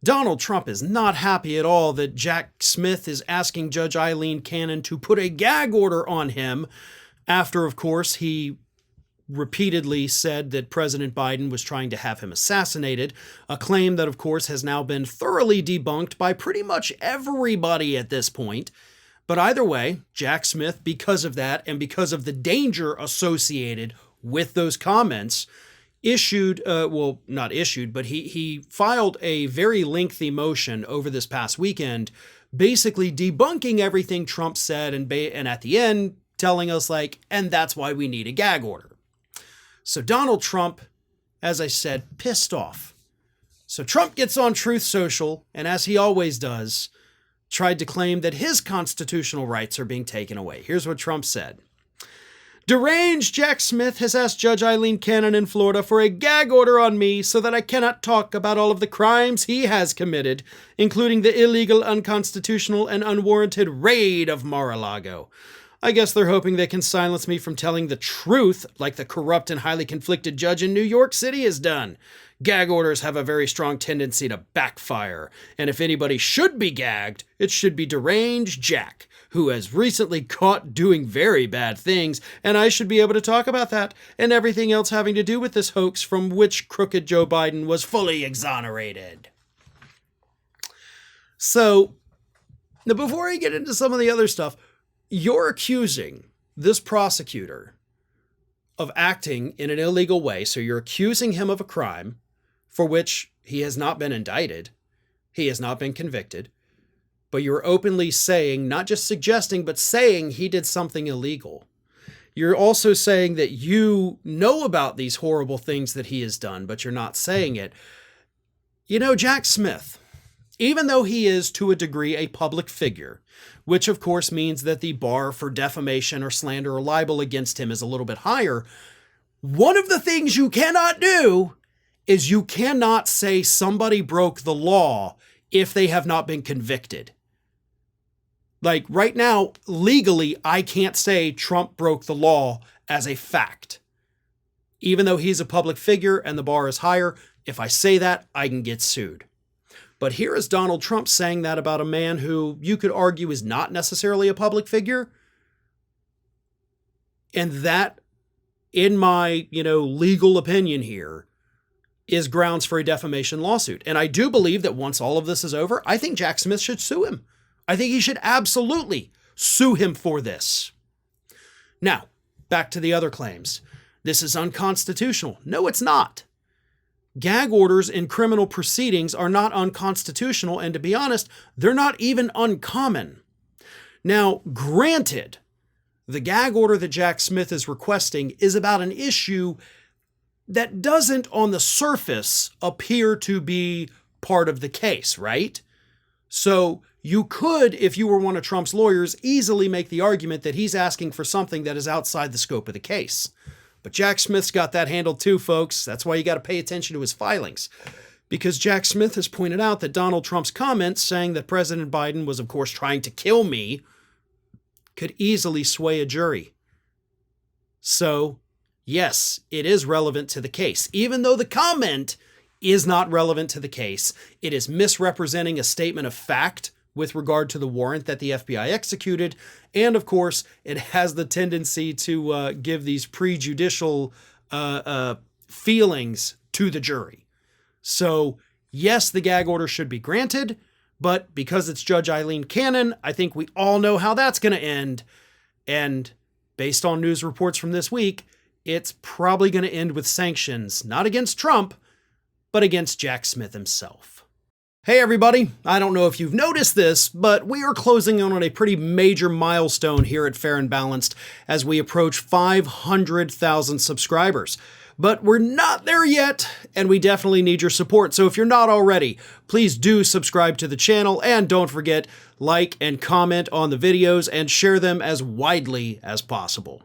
Donald Trump is not happy at all that Jack Smith is asking Judge Aileen Cannon to put a gag order on him after, of course, he repeatedly said that President Biden was trying to have him assassinated, a claim that, of course, has now been thoroughly debunked by pretty much everybody at this point. But either way, Jack Smith, because of that and because of the danger associated with those comments, he filed a very lengthy motion over this past weekend, basically debunking everything Trump said and at the end telling us and that's why we need a gag order. So Donald Trump, as I said, pissed off. So Trump gets on Truth Social, and as he always does, tried to claim that his constitutional rights are being taken away. Here's what Trump said. Deranged Jack Smith has asked Judge Aileen Cannon in Florida for a gag order on me so that I cannot talk about all of the crimes he has committed, including the illegal, unconstitutional, and unwarranted raid of Mar-a-Lago. I guess they're hoping they can silence me from telling the truth like the corrupt and highly conflicted judge in New York City has done. Gag orders have a very strong tendency to backfire, and if anybody should be gagged, it should be deranged Jack, who has recently caught doing very bad things, and I should be able to talk about that and everything else having to do with this hoax from which crooked Joe Biden was fully exonerated. So, now before I get into some of the other stuff, you're accusing this prosecutor of acting in an illegal way. So you're accusing him of a crime for which he has not been indicted. He has not been convicted. But you're openly saying, not just suggesting, but saying he did something illegal. You're also saying that you know about these horrible things that he has done, but you're not saying it. You know, Jack Smith, even though he is to a degree a public figure, which of course means that the bar for defamation or slander or libel against him is a little bit higher, one of the things you cannot do is you cannot say somebody broke the law if they have not been convicted. Like right now, legally, I can't say Trump broke the law as a fact. Even though he's a public figure and the bar is higher, if I say that, I can get sued. But here is Donald Trump saying that about a man who you could argue is not necessarily a public figure. And that, in my, legal opinion here, is grounds for a defamation lawsuit. And I do believe that once all of this is over, I think Jack Smith should sue him. I think he should absolutely sue him for this. Now, back to the other claims. This is unconstitutional. No, it's not. Gag orders in criminal proceedings are not unconstitutional, and to be honest, they're not even uncommon. Now, granted, the gag order that Jack Smith is requesting is about an issue that doesn't on the surface appear to be part of the case, right? So you could, if you were one of Trump's lawyers, easily make the argument that he's asking for something that is outside the scope of the case. But Jack Smith's got that handled too, folks. That's why you got to pay attention to his filings. Because Jack Smith has pointed out that Donald Trump's comments saying that President Biden was, of course, trying to kill me could easily sway a jury. So, yes, it is relevant to the case. Even though the comment is not relevant to the case, it is misrepresenting a statement of fact with regard to the warrant that the FBI executed. And of course, it has the tendency to give these prejudicial feelings to the jury. So yes, the gag order should be granted, but because it's Judge Aileen Cannon, I think we all know how that's going to end. And based on news reports from this week, it's probably going to end with sanctions, not against Trump, but against Jack Smith himself. Hey everybody, I don't know if you've noticed this, but we are closing in on a pretty major milestone here at Fair and Balanced as we approach 500,000 subscribers. But we're not there yet, and we definitely need your support. So if you're not already, please do subscribe to the channel, and don't forget, like and comment on the videos and share them as widely as possible.